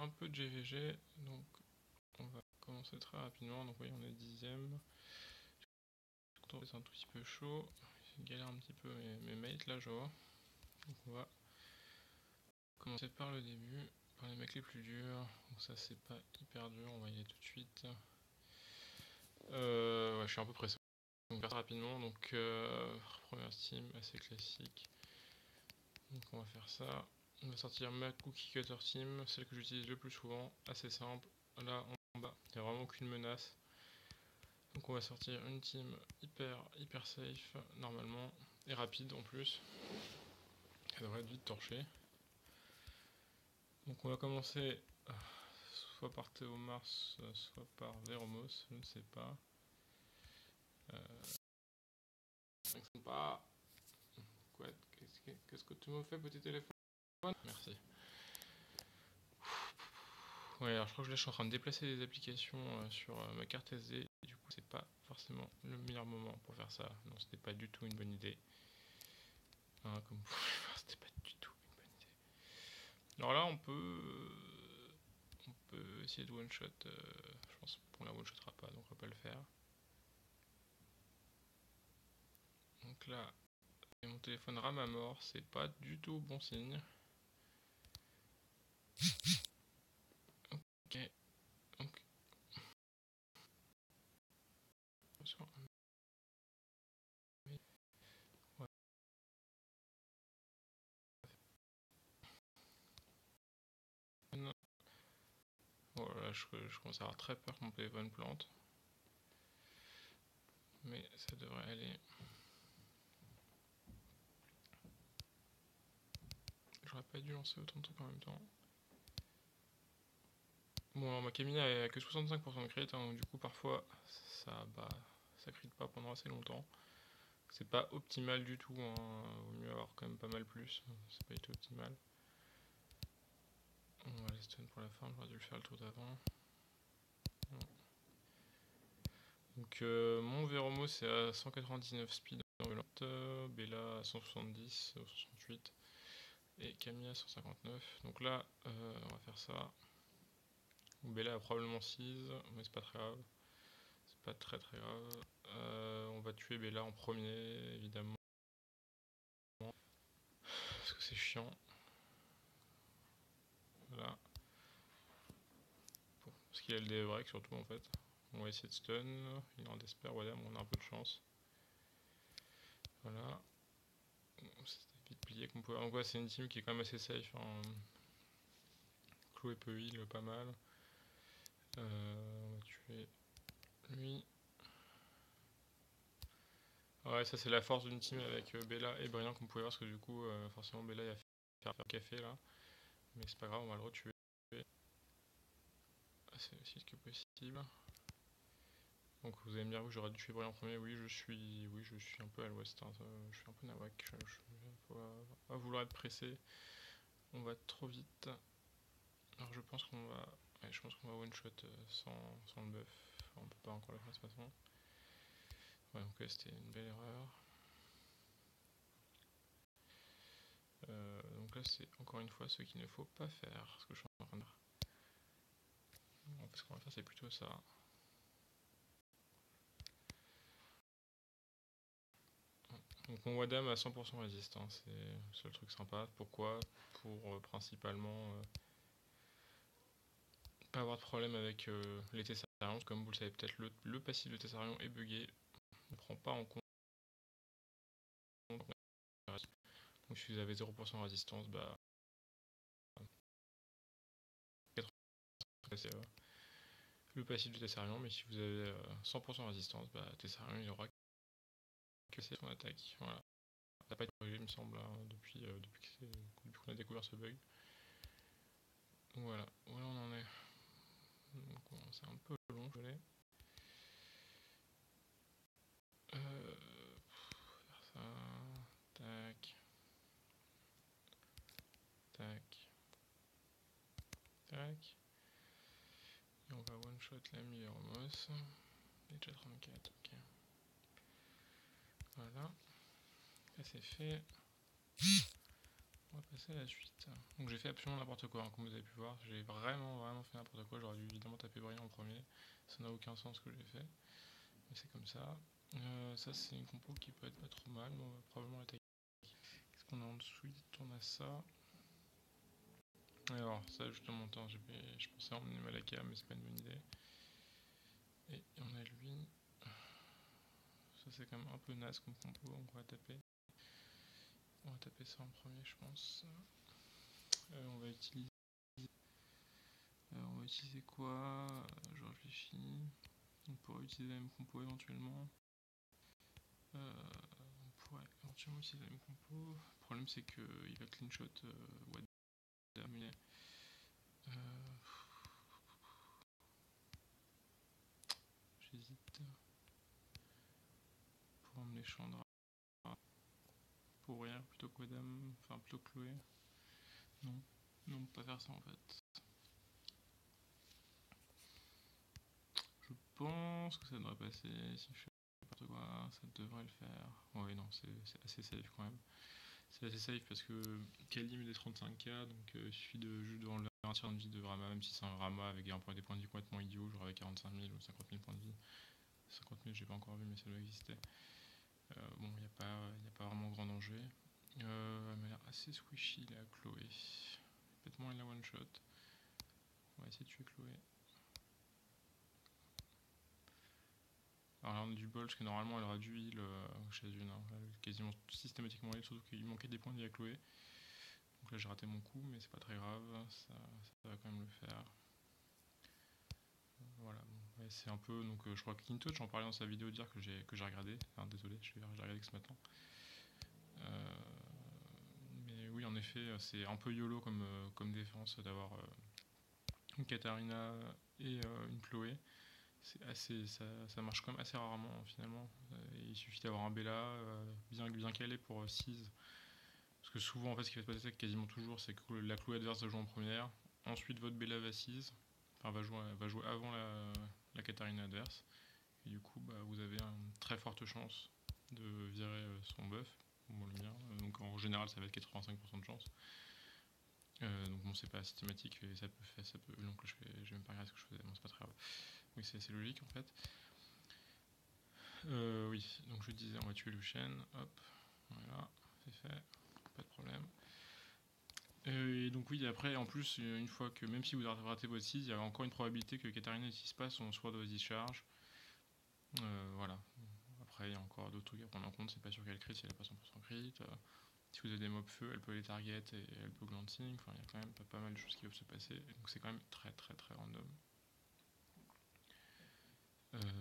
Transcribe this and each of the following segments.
un peu de GVG, donc on va commencer très rapidement. Donc oui, on est 10ème. C'est un tout petit peu chaud. Je galère un petit peu mes mates là, je vois. Donc on va commencer par le début, par les mecs les plus durs. Donc ça c'est pas hyper dur, on va y aller tout de suite. Ouais, je suis un peu pressé. Donc faire ça rapidement. Donc première team assez classique. Donc on va faire ça. On va sortir ma cookie cutter team, celle que j'utilise le plus souvent, assez simple. Là en bas, il n'y a vraiment aucune menace. Donc on va sortir une team hyper safe normalement et rapide en plus. Elle devrait être vite torchée. Donc on va commencer soit par Théomars, soit par Veromos, je ne sais pas. Pas. Quoi, qu'est-ce que tu me fais, petit téléphone? Merci. Ouais, alors je crois que là je suis en train de déplacer des applications sur ma carte SD. Et du coup, c'est pas forcément le meilleur moment pour faire ça. Non, c'était pas du tout une bonne idée. Hein, comme vous pouvez voir, c'était pas du tout une bonne idée. Alors là, on peut essayer de one shot. Je pense qu'on la one shotera pas, donc on va pas le faire. Donc là, mon téléphone rame à mort, c'est pas du tout bon signe. Ok, donc. Ouais. Voilà, je commence à avoir très peur que mon téléphone plante. Mais ça devrait aller. J'aurais pas dû lancer autant de trucs en même temps. Bon, alors ma Camilla a que 65% de crit, hein, donc du coup parfois ça crit pas pendant assez longtemps. C'est pas optimal du tout, hein. Vaut mieux avoir quand même pas mal plus, c'est pas du tout optimal. On va les stun pour la fin, j'aurais dû le faire le tour d'avant. Donc mon Veromo c'est à 199 speed en violente, Bella à 170, 168 et Camilla à 159. Donc là on va faire ça. Bella a probablement 6, mais c'est pas très grave. C'est pas très grave. On va tuer Bella en premier, évidemment. Parce que c'est chiant. Voilà. Bon, parce qu'il a le DE break surtout en fait. On va essayer de stun. Il en espère, voilà, on a un peu de chance. Voilà. C'était vite plié qu'on pouvait. Donc ouais, c'est une team qui est quand même assez safe. Hein. Chloé peut heal pas mal. On va tuer lui. Ouais, ça c'est la force d'une team avec Bella et Brian qu'on pouvait voir, parce que du coup, forcément Bella il va faire café là. Mais c'est pas grave, on va le retuer. Assez vite que possible. Donc vous allez me dire, oui, j'aurais dû tuer Brian en premier. Oui, je suis un peu à l'ouest. Hein. Je suis un peu nawak. Faut pas vouloir être pressé. On va trop vite. Alors je pense qu'on va, ouais, one shot sans le buff. Enfin, on peut pas encore le faire de toute façon. Ouais, donc c'était une belle erreur. Donc là c'est encore une fois ce qu'il ne faut pas faire, ce que je suis en train de faire. En fait, ce qu'on va faire c'est plutôt ça. Donc mon Wadam à 100% résiste, hein, c'est le seul truc sympa. Pourquoi? Pour principalement pas avoir de problème avec les Tessarions. Comme vous le savez peut-être, le passif de Tessarion est buggé. On ne prend pas en compte. Donc si vous avez 0% résistance, bah c'est le passif de Tessarion. Mais si vous avez 100% résistance, bah Tessarion il aura que c'est son attaque. Voilà. Ça n'a pas été corrigé il me semble hein, depuis qu'on a découvert ce bug. Donc voilà, voilà on en est. Donc c'est un peu long, je l'ai. Faire ça. Tac. Tac. Tac. Et on va one shot la meilleure moss. Il est déjà 34, ok. Voilà. Là c'est fait. On va passer à la suite. Donc j'ai fait absolument n'importe quoi, hein, comme vous avez pu voir. J'ai vraiment fait n'importe quoi. J'aurais dû évidemment taper brillant en premier. Ça n'a aucun sens ce que j'ai fait. Mais c'est comme ça. Ça c'est une compo qui peut être pas trop mal, mais on va probablement attaquer. Qu'est-ce qu'on a ensuite? On a ça. Alors ça justement, je pensais emmener Malaka, mais c'est pas une bonne idée. Et on a lui. Ça c'est quand même un peu naze comme compo, donc on va taper. On va taper ça en premier je pense. On va utiliser quoi? Je réfléchis. On pourrait utiliser la même compo éventuellement. On pourrait éventuellement utiliser la même compo. Le problème c'est qu'il va clean shot Wadam. J'hésite. Pour emmener Chandra. Pour rien plutôt que Wadam. Enfin plutôt que Chloé. Non, on peut pas faire ça en fait. Je pense que ça devrait passer. Si je fais n'importe quoi, ça devrait le faire. Ouais, non, c'est assez safe quand même. C'est assez safe parce que Kali met des 35k, donc il suffit de juste devant le un tir de vie de Rama, même si c'est un Rama avec des points de vie complètement idiots, genre avec 45 000 ou 50 000 points de vie. 50 000, j'ai pas encore vu, mais ça doit exister. Bon, il n'y a pas vraiment grand danger. Elle m'a l'air assez squishy là, Chloé. Peut-être moins la one shot. On va essayer de tuer Chloé. Alors là on a du bol parce que normalement elle aura du heal chez une, hein. Quasiment systématiquement heal, surtout qu'il manquait des points de vie à Chloé. Donc là j'ai raté mon coup mais c'est pas très grave, ça va quand même le faire. Voilà, bon, ouais, c'est un peu, donc je crois que Cleantouch j'en parlais dans sa vidéo dire que j'ai regardé, enfin désolé, j'ai regardé que ce matin. Mais oui en effet c'est un peu YOLO comme défense d'avoir une Katarina et une Chloé. C'est assez, ça marche quand même assez rarement finalement. Il suffit d'avoir un Bella bien calé pour 6. Parce que souvent en fait ce qui va se passer quasiment toujours c'est que la Chloé adverse va jouer en première. Ensuite votre Bella va 6. Enfin va jouer avant la Katarina adverse. Et du coup bah, vous avez une très forte chance de virer son buff. Bon, le mien. Donc en général ça va être 85% de chance. Donc bon c'est pas systématique et ça peut faire. Donc je vais même pas regarder ce que je faisais, bon c'est pas très grave. Oui, c'est logique en fait. Oui, donc je disais, on va tuer Lucian. Hop, voilà, c'est fait, pas de problème. Et donc, oui, après, en plus, une fois que, même si vous avez raté votre 6, il y a encore une probabilité que Katarina n'utilise pas son Sword of Discharge. Voilà. Après, il y a encore d'autres trucs à prendre en compte. C'est pas sûr qu'elle crit si elle n'a pas 100% crit. Si vous avez des mobs feu, elle peut les target et elle peut glancing. Enfin, il y a quand même pas mal de choses qui peuvent se passer. Donc, c'est quand même très random.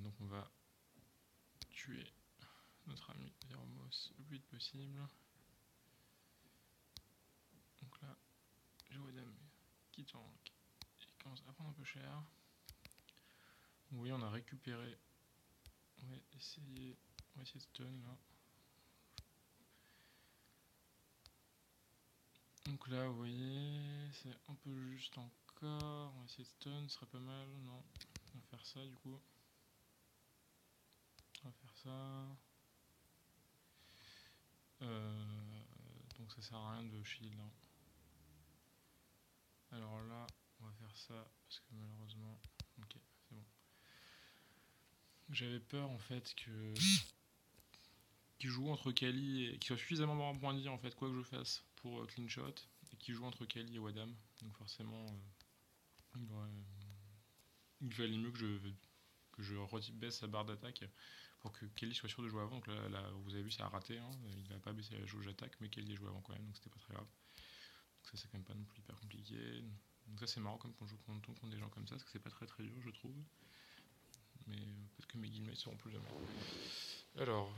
Donc, on va tuer notre ami Veromos le plus vite possible. Donc là, j'ai Wadam qui tank et commence à prendre un peu cher. Oui, on a récupéré. On va essayer de stun là. Donc là, vous voyez, c'est un peu juste encore. On va essayer de stun, ce serait pas mal. Non, on va faire ça du coup. On va faire ça. Donc ça sert à rien de shield. Hein. Alors là, on va faire ça parce que malheureusement. Ok, c'est bon. J'avais peur en fait qu'il joue entre Kali et qu'il soit suffisamment mort en point de vie en fait, quoi que je fasse pour clean shot, et qu'il joue entre Kali et Wadam. Donc forcément, il fallait mieux que je baisse sa barre d'attaque pour que Kelly soit sûr de jouer avant. Donc là vous avez vu, ça a raté. Hein. Il n'a pas baissé la jauge d'attaque, mais Kelly a joué avant quand même, donc c'était pas très grave. Donc ça, c'est quand même pas non plus hyper compliqué. Donc ça, c'est marrant comme quand je joue contre des gens comme ça, parce que c'est pas très dur, je trouve. Mais peut-être que mes guillemets seront plus jamais. Alors,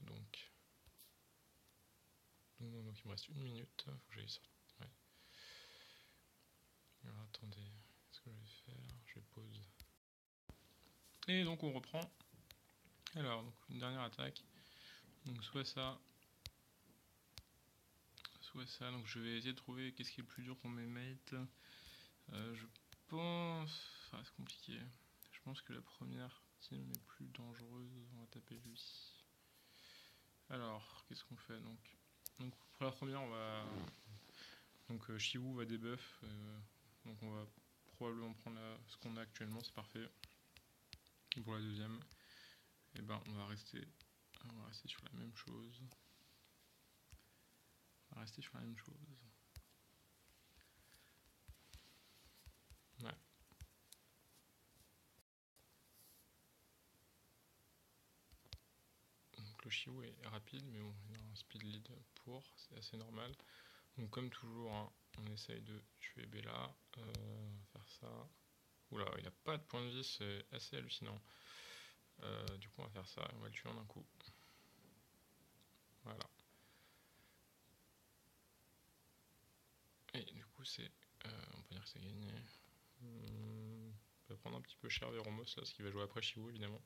donc il me reste 1 minute. Faut que j'aille sortir. Ouais. Alors attendez, qu'est-ce que je vais faire? Je pause. Et donc on reprend. Alors, donc une dernière attaque. Donc soit ça. Donc je vais essayer de trouver qu'est-ce qui est le plus dur pour mes mates. Je pense. Enfin, c'est compliqué. Je pense que la première team est plus dangereuse. On va taper lui. Alors, qu'est-ce qu'on fait donc? Donc pour la première, on va... Donc Shiwu va debuff, donc on va probablement prendre ce qu'on a actuellement, c'est parfait. Et pour la deuxième, et ben on va rester sur la même chose. On va rester sur la même chose. Ouais. Donc le Shiwu est rapide, mais bon, il a un speed lead pour, c'est assez normal. Donc comme toujours, hein, on essaye de tuer Bella, faire ça. Oula, il a pas de point de vie, c'est assez hallucinant. Du coup on va faire ça, on va le tuer en un coup. Voilà. Et du coup c'est... on peut dire que c'est gagné. On va prendre un petit peu cher Veromos là, ce qui va jouer après Shiwu évidemment.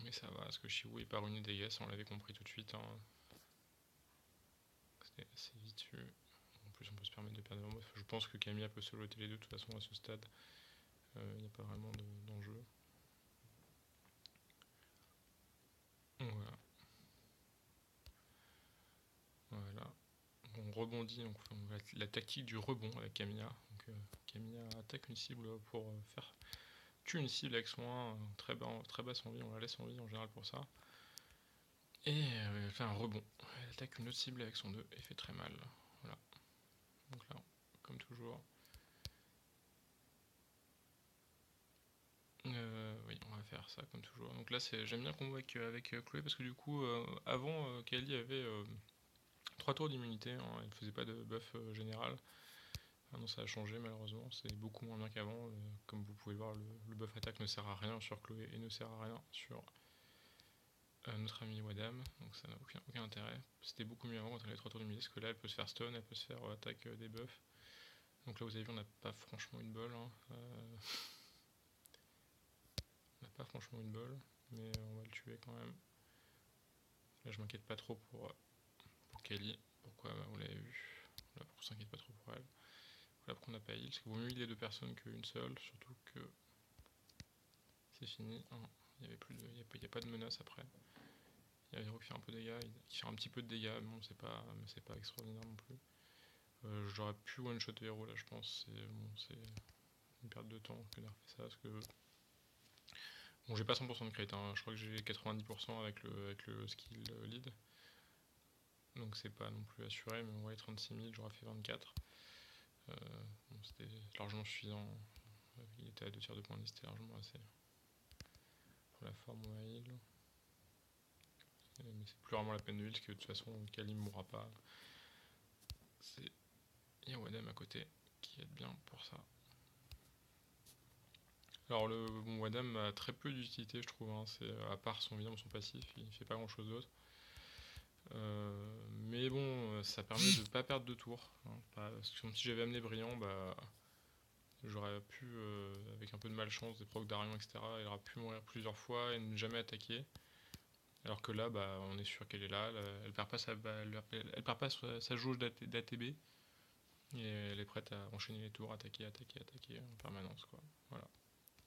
Mais ça va, parce que Shiwu est pas ruiné des dégâts, ça on l'avait compris tout de suite. Hein. C'était assez vite vu. En plus on peut se permettre de perdre Veromos. Je pense que Camilla peut soloter les deux de toute façon à ce stade. Il n'y a pas vraiment d'enjeu. Voilà. Voilà. On rebondit, donc on va la tactique du rebond avec Camilla. Donc, Camilla attaque une cible pour faire tuer une cible avec soin, très basse en vie, on la laisse en vie en général pour ça. Et elle fait un rebond. Elle attaque une autre cible avec son 2 et fait très mal. Voilà. Donc là, comme toujours. Oui, on va faire ça comme toujours. Donc là, j'aime bien combo avec Chloé parce que du coup, avant, Kali avait 3 tours d'immunité, hein, elle ne faisait pas de buff général. Non, ça a changé malheureusement, c'est beaucoup moins bien qu'avant. Comme vous pouvez le voir, le buff attaque ne sert à rien sur Chloé et ne sert à rien sur notre ami Wadam, donc ça n'a aucun intérêt. C'était beaucoup mieux avant quand elle avait 3 tours d'immunité, parce que là elle peut se faire stun, elle peut se faire attaque des buffs. Donc là vous avez vu, on n'a pas franchement une bol. Hein. On n'a pas franchement une bol, mais on va le tuer quand même. Là je m'inquiète pas trop pour Kali. Pourquoi vous l'avez vu. Là on s'inquiète pas trop pour elle. Voilà pourquoi on n'a pas heal, parce qu'il vaut mieux healer 2 personnes qu'une seule, surtout que c'est fini. Hein. Il n'y a pas de menace après. Il y a Hero qui fait un peu de dégâts, qui fait un petit peu de dégâts, mais bon, c'est pas extraordinaire non plus. J'aurais pu one-shot Hero là, je pense. C'est une perte de temps que d'avoir fait ça, parce que bon, j'ai pas 100% de crit, hein. Je crois que j'ai 90% avec le skill lead. Donc c'est pas non plus assuré, mais ouais, 36 000, j'aurais fait 24. Bon, c'était largement suffisant. Il était à 2 tiers de points de vie, c'était largement assez. Pour la forme, on va heal. Mais c'est plus vraiment la peine de heal, parce que de toute façon, Kali ne mourra pas. Il y a Wadam à côté qui aide bien pour ça. Alors bon, Wadam a très peu d'utilité je trouve, hein. À part son vision, son passif, il fait pas grand chose d'autre. Mais bon, ça permet de pas perdre de tour. Hein. Parce que si j'avais amené Brillant, bah, j'aurais pu, avec un peu de malchance, des procs d'Arion, etc., elle aurait pu mourir plusieurs fois et ne jamais attaquer. Alors que là, bah, on est sûr qu'elle est là, elle perd pas elle perd pas sa jauge d'ATB. Et elle est prête à enchaîner les tours, attaquer en permanence, quoi. Voilà.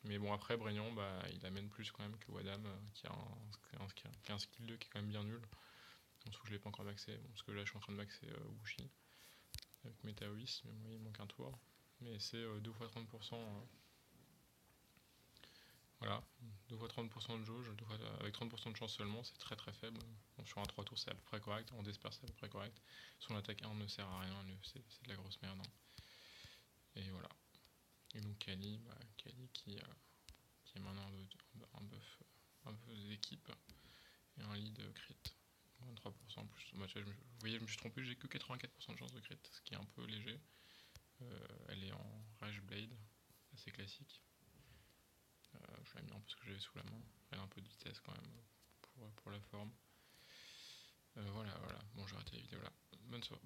Mais bon, après, Brignon, bah, il amène plus quand même que Wadam, qui a un skill 2 qui est quand même bien nul. Sauf que je l'ai pas encore maxé, bon, parce que là je suis en train de maxer Wushi avec Metaois, mais moi il manque un tour. Mais c'est 2 fois 30%. Voilà, 2 fois 30% de jauge, avec 30% de chance seulement, c'est très très faible. Bon, sur un 3 tours c'est à peu près correct, en disperse c'est à peu près correct. Son attaque 1 ne sert à rien, c'est de la grosse merde. Hein. Et voilà. Et donc Kali, qui est maintenant un buff d'équipe et un lead crit. 23% en plus. Bah, vous voyez, je me suis trompé, j'ai que 84% de chance de crit, ce qui est un peu léger. Elle est en Rage Blade, assez classique. Je l'ai mis un peu ce que j'avais sous la main. Elle a un peu de vitesse quand même pour la forme. Voilà. Bon, j'ai arrêté la vidéo là. Bonne soirée.